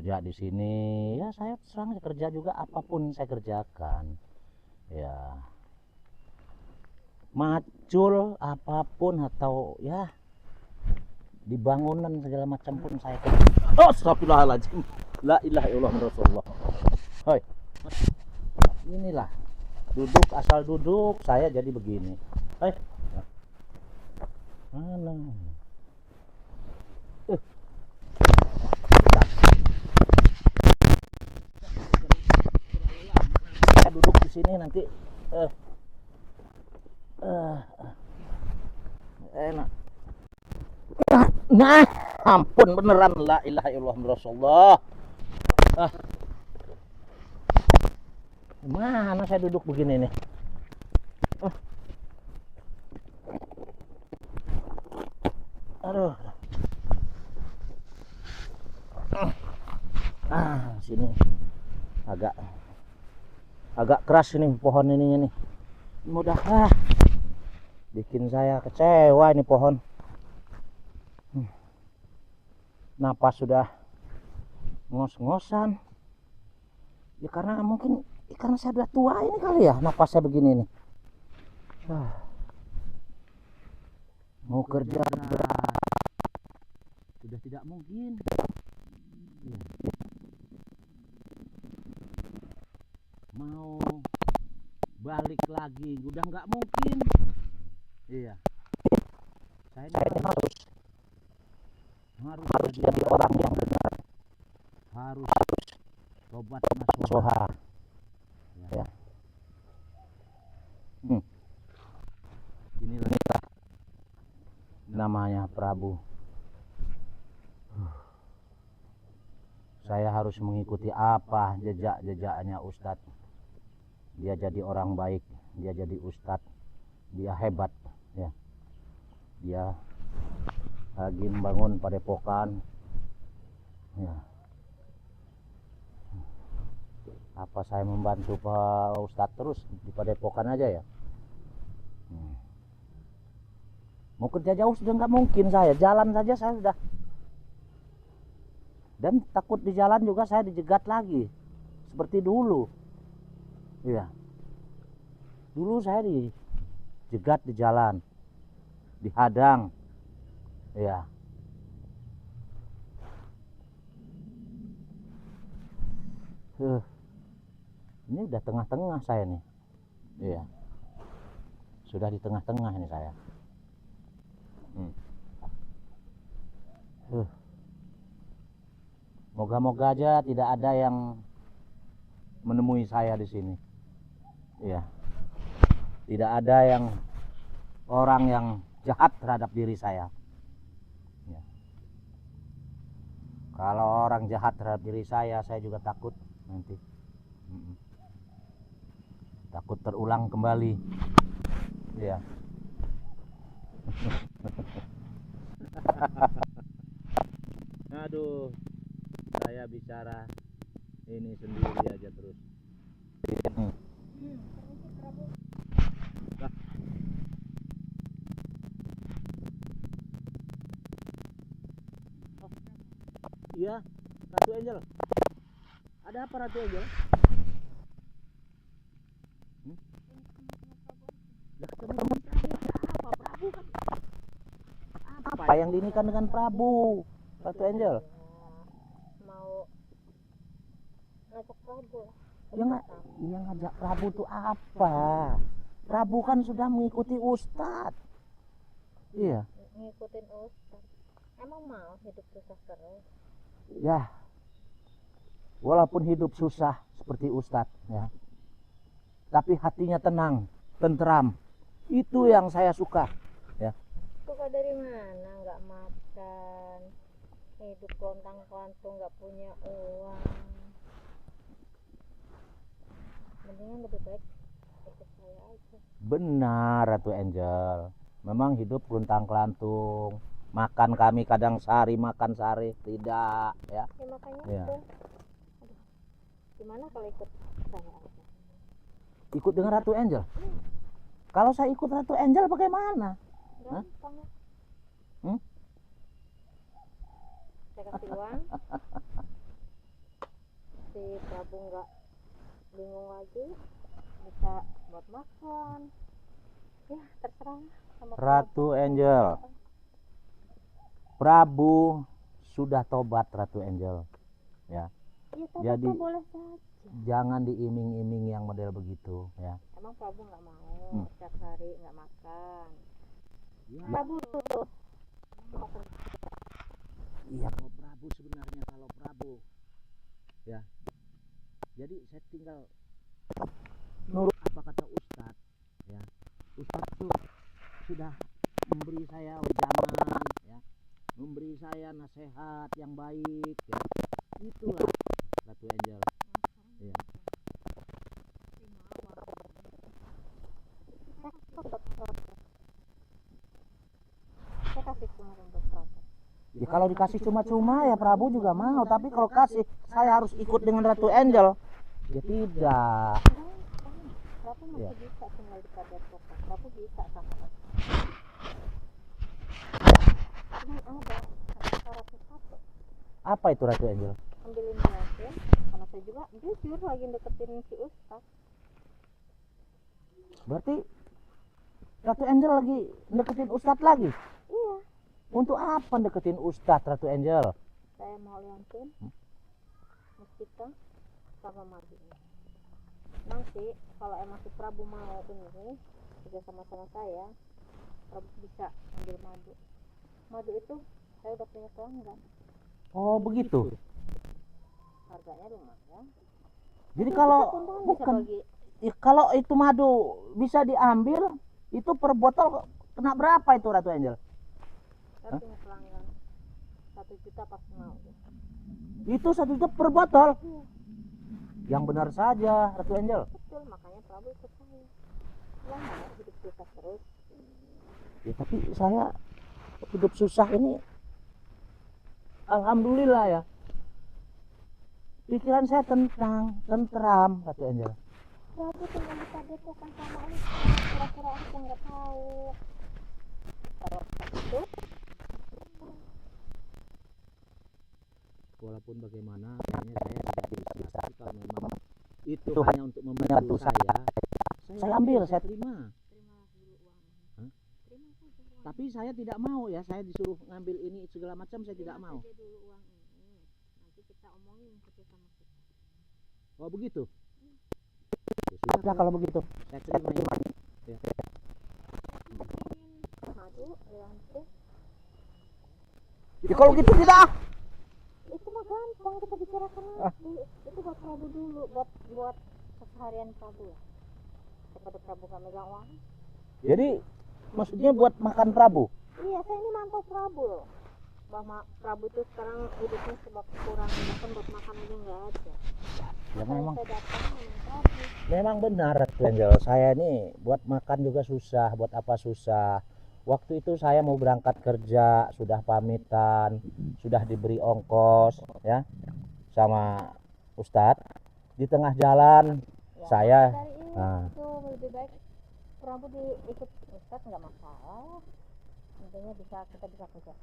kerja di sini ya, saya serang kerja juga, apapun saya kerjakan ya, macul apapun atau ya di bangunan segala macam pun saya kerja. Oh, astagfirullahaladzim, la ilaha illallah rasulullah. Hoi, inilah duduk, asal duduk saya jadi begini. Hoi, mana saya duduk di sini nanti enak. Nah, ampun beneran, la ilaha illallah rasulullah. Mana saya duduk begini nih? Aduh. Sini agak keras ini pohon ininya nih. Mudah bikin saya kecewa ini pohon. Napas sudah ngos-ngosan. Ya karena mungkin karena saya sudah tua ini kali ya, napasnya begini nih. Mau kerja berat sudah tidak mungkin. Mau balik lagi udah nggak mungkin. Iya, saya harus jadi orang yang benar, harus tobat nasuha ya. Inilah namanya Prabu. Saya harus mengikuti apa jejak-jejaknya Ustadz. Dia jadi orang baik, dia jadi Ustadz, dia hebat ya. Dia lagi membangun padepokan ya. Apa saya membantu Pak Ustadz terus di padepokan aja ya? Mau kerja jauh sudah nggak mungkin, saya jalan saja saya sudah, dan takut di jalan juga saya dijegat lagi seperti dulu. Iya, dulu saya dijegat di jalan, dihadang ya. Ini udah tengah-tengah saya nih. Iya, sudah di tengah-tengah ini saya. Moga-moga aja tidak ada yang menemui saya di sini. Iya, tidak ada yang orang yang jahat terhadap diri saya. Ya. Kalau orang jahat terhadap diri saya juga takut nanti. Takut terulang kembali. Iya. Aduh, saya bicara ini sendiri aja terus. Iya, Ratu Angel. Ada apa Ratu Angel? Apa yang dinikahkan dengan Prabu, Ratu Angel? Mau ngajak Prabu. Yang ngajak Prabu itu apa? Prabu kan sudah mengikuti Ustadz. Iya. Ngikutin Ustadz. Emang mau hidup susah terus? Ya, walaupun hidup susah seperti Ustadz ya, tapi hatinya tenang, tentram. Itu yang saya suka ya. Suka dari mana? Nggak makan, hidup lontang-lantung, nggak punya uang. Mendingan lebih baik ikut saya aja. Benar Ratu Angel, memang hidup luntang-lantung. Makan kami kadang sehari makan sehari tidak ya. Ya makanya Ya. itu. Gimana kalau ikut saya aja? Ikut dengan Ratu Angel? Kalau saya ikut Ratu Angel bagaimana? Gampang. Saya kasih uang. si Prabu nggak bingung lagi, bisa buat makan. Ya terserah sama Ratu Prabu. Angel, Prabu sudah tobat Ratu Angel. Ya, Iya tapi jadi boleh saja. jangan diiming-iming yang model begitu ya. Emang Prabu nggak mau setiap hari nggak makan. Ya. Prabu tuh Iya, kalau Prabu sebenarnya kalau Prabu ya. Jadi saya tinggal nurut apa kata Ustadz ya. Ustadz tuh sudah memberi saya wejangan ya, memberi saya nasihat yang baik ya. Itulah Ratu Angel. Ya. saya kasih kemarin buat Prabu. Ya kalau dikasih cuma-cuma ya Prabu juga mau, tapi kalau kasih saya harus ikut dengan Ratu Angel. Ya tidak. Prabu masih Ya. bisa tinggal di Padepokan. Prabu bisa sama aku. Cuman ada syaratnya satu. Apa itu Ratu Angel? Ambilin yasin, karena saya juga jujur lagi deketin si Ustaz. Berarti Ratu Angel lagi deketin Ustadz lagi? Iya, Untuk apa deketin Ustadz Ratu Angel? saya mau yasin, Muskita, sama madu. Nanti kalau emang si Prabu mau ini kerja sama saya, Prabu bisa ambil madu. Madu itu saya udah punya pelanggan, Oh begitu. harganya lumayan. Jadi Itu kalau kita keuntungan bisa bukan, bagi. ya, kalau itu madu bisa diambil, itu per botol kena berapa itu Ratu Angel? Saya punya pelanggan 1 juta pasti mau. Itu 1 juta per botol. Iya, Yang benar saja Ratu Angel. betul, makanya Prabu ikut saya. Lah mau hidup susah terus. Ya tapi saya hidup susah ini, alhamdulillah ya. Pikiran saya tentram Ratu Angel. Prabu tinggal di Padepokan sama Ustaz. Kira-kira aku nggak tahu. Kalau itu Walaupun bagaimana akhirnya saya tidak bisa, tapi kalau memang itu hanya untuk membantu saya ambil, saya terima. terima dulu uang. Hah? Terima saja uang. Tapi saya tidak mau ya, saya disuruh ngambil ini segala macam, saya tidak Terima mau. saja dulu uang ini. Nanti kita omongin kerja sama kita. Oh begitu. Ya sudah kalau begitu, saya terima ini. Ya. Madu, yang teh. Ya, kalau gitu tidak. Itu mah gampang kita bicarakan nanti. Itu buat Prabu dulu, buat keseharian Prabu ya. Daripada Prabu gak megang uang. Jadi maksudnya buat makan Prabu. Iya, saya ini mantau Prabu loh. Bahwa Prabu tuh sekarang hidupnya sebab kurang, bahkan buat makan aja nggak ada. Ya Makanya memang, saya datang sama Prabu. memang benar Ratu Angel. Saya ini buat makan juga susah, buat apa susah. Waktu itu saya mau berangkat kerja, sudah pamitan, sudah diberi ongkos ya sama Ustadz. Di tengah jalan Ya, saya dari itu nah, lebih baik Prabu diikut Ustadz nggak masalah. Intinya kita bisa kerja.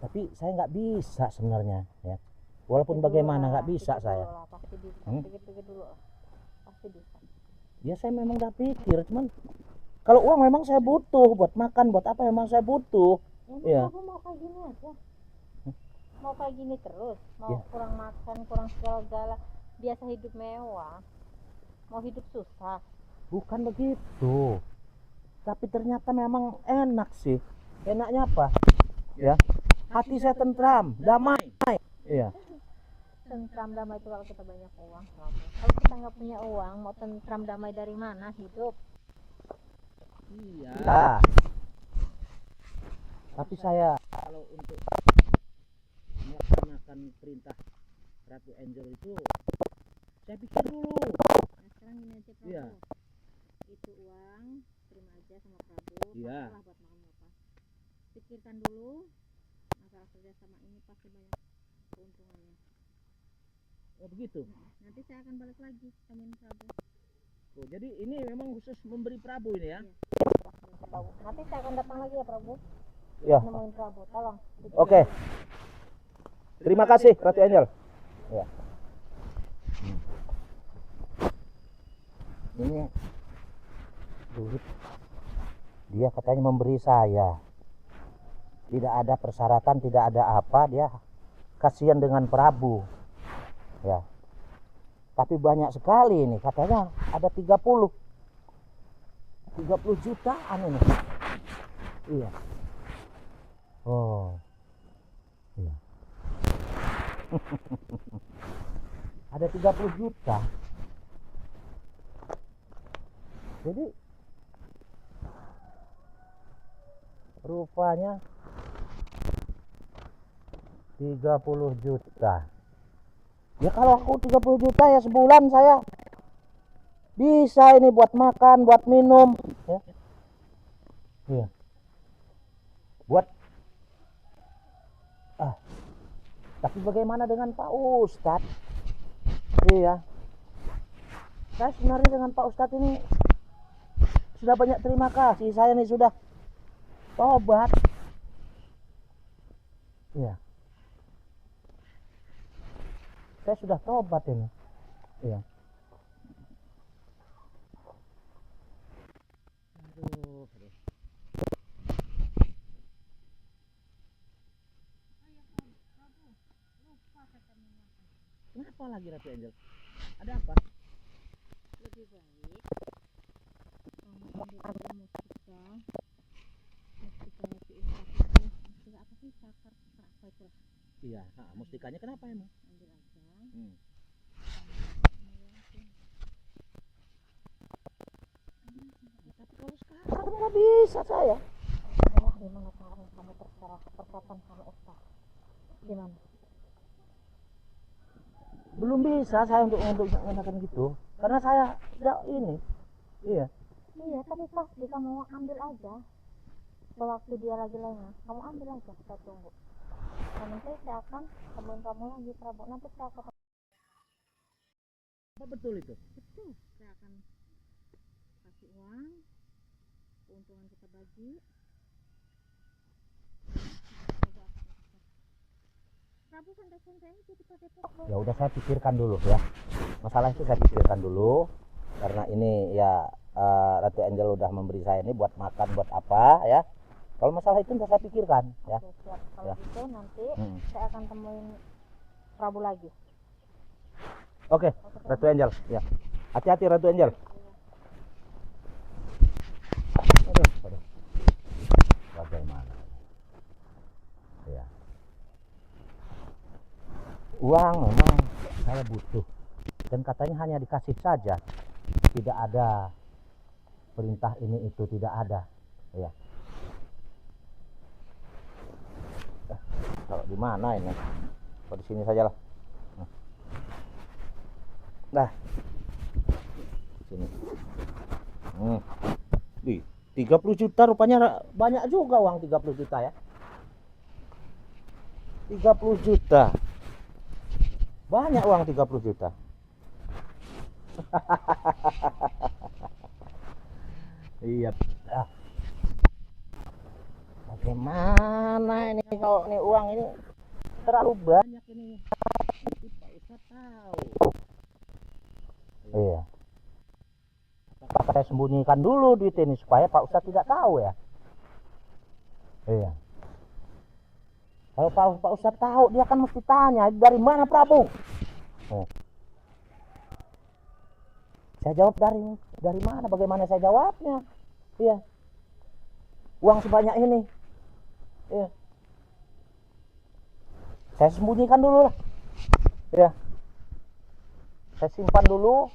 tapi saya nggak bisa sebenarnya ya. Walaupun bagaimana nggak bisa saya. Lah, pasti bisa. Pikir-pikir dulu lah. Pasti bisa. Ya saya memang udah pikir, cuman kalau uang memang saya butuh buat makan, buat apa memang saya butuh. Ya, Ya. Prabu mau kayak gini aja. Mau kayak gini terus, mau Ya. kurang makan, kurang segala-gala, biasa hidup mewah, mau hidup susah. Bukan begitu. Tapi ternyata memang enak sih. Enaknya apa? Ya. Hati saya tentram, damai. Iya. Tentram damai itu kalau kita banyak uang, Prabu. Kalau kita nggak punya uang, mau tentram damai dari mana hidup? Iya. Tapi saya kalau untuk melaksanakan perintah Ratu Angel itu saya pikir dulu. Nah sekarang gini aja Prabu. Iya. Itu uang terima aja sama Prabu. Iya. Pakailah buat makan apa. Pikirkan dulu masalah kerja sama ini pasti banyak keuntungannya. Oh begitu. Nanti saya akan balik lagi temuin Prabu. Oh, jadi ini memang khusus memberi Prabu ini ya? Prabu. Nanti saya akan datang lagi ya Prabu. Ya. Nemuin Prabu, tolong. Oke. Terima kasih Ratu Angel. Ya. ini duit dia katanya memberi saya, tidak ada persyaratan, tidak ada apa, dia kasihan dengan Prabu ya. Tapi banyak sekali ini, katanya ada 30 jutaan ini. Iya. Oh. Iya. Ada 30 juta. Jadi rupanya 30 juta. Ya kalau aku 30 juta ya sebulan saya bisa ini buat makan, buat minum ya. Iya. Buat tapi bagaimana dengan Pak Ustadz? Iya. Saya sebenarnya dengan Pak Ustadz ini sudah banyak terima kasih. Saya nih sudah tobat. Iya. Saya sudah tobat ini. Iya. Aduh. Kenapa lagi Ratu Angel? Ada apa? Lebih baik kamu ambil mustika si Ustaz itu. Mustika apa sih? Sakar apa itu? Iya, mustikanya kenapa emang? Ambil aja. Tapi kalau sekarang nggak bisa saya. Gimana cara kamu terserah perkataan sama Ustaz? Gimana? Belum bisa saya untuk menggunakan gitu, karena saya tidak ini. Iya. Iya, tapi pasti kamu ambil aja. Sewaktu dia lagi lengah, kamu ambil aja. Kita tunggu. Nanti saya akan temuin kamu lagi, Prabu. Nanti saya akan. Apa betul itu? Betul. Saya akan kasih uang, keuntungan kita bagi. Prabu santai-santai aja di Padepokan. Ya udah saya pikirkan dulu ya. Masalah itu saya pikirkan dulu, karena ini ya Ratu Angel udah memberi saya ini buat makan, buat apa ya. Kalau masalah itu saya pikirkan ya. Oke, siap. Kalau Ya. gitu nanti saya akan temuin Prabu lagi. Oke, Ratu Angel ya. Hati-hati Ratu Angel. Aduh. Bagaimana? Ya. Uang memang saya butuh, dan katanya hanya dikasih saja, tidak ada perintah ini itu, tidak ada ya. Kalau di mana ini? Kalau di sini sajalah. Nah, sini. Di 30 juta rupanya banyak juga uang 30 juta ya. 30 juta. Banyak uang 30 juta. Iya. Bagaimana ini kalau ini uang ini terlalu banyak ini. Nanti Pak Ustadz tahu. Iya. Apakah saya sembunyikan dulu duit ini supaya Pak Ustadz tidak tahu ya? Iya. Kalau Pak Ustadz tahu, dia kan mesti tanya, dari mana Prabu? Saya jawab dari mana? Bagaimana saya jawabnya? Iya. Uang sebanyak ini. Iya. Saya sembunyikan dulu lah. Iya. Saya simpan dulu.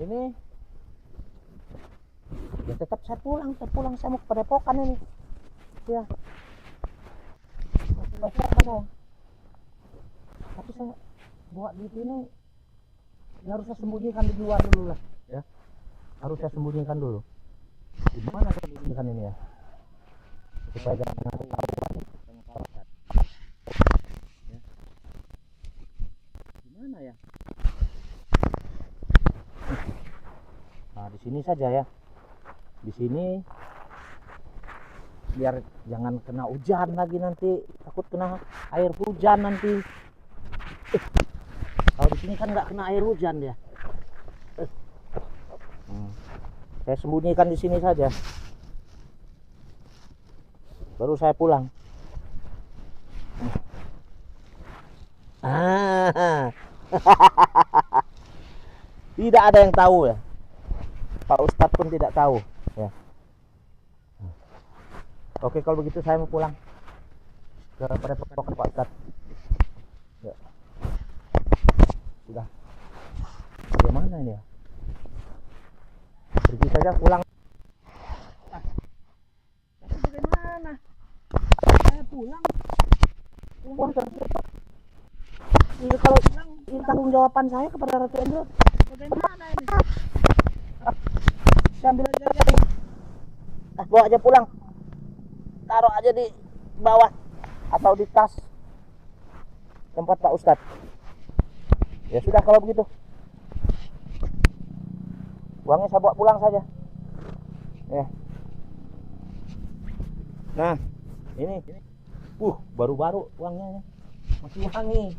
Ini. Ya tetap saya pulang saya mau ke Padepokan ini. Iya. Tapi saya bawa duit ini harus saya sembunyikan di luar dulu lah ya. Harus saya sembunyikan dulu. Di mana saya sembunyikan ini ya? Supaya jangan ketahuan sama Pak Ustadz. Ya. Di mana ya? Nah, di sini saja ya. Di sini biar jangan kena hujan lagi nanti, takut kena air hujan nanti. Kalau di sini kan nggak kena air hujan ya. Saya sembunyikan di sini saja. Baru saya pulang. Ah. Tidak ada yang tahu ya. Pak Ustadz pun tidak tahu ya. Oke, kalau begitu saya mau pulang ke padepokan Pak Ustadz. Ya. Sudah. Bagaimana ini ya? Pergi saja pulang. Tapi bagaimana? Saya pulang. Ini kalau ini tanggung jawaban saya kepada Ratu Angel. Bagaimana ini? Saya ambil aja. Bawa aja pulang. Taruh aja di bawah atau di tas tempat Pak Ustadz. Ya sudah kalau begitu. Uangnya saya bawa pulang saja. Ya. Nah, ini. Baru-baru uangnya. Masih wangi.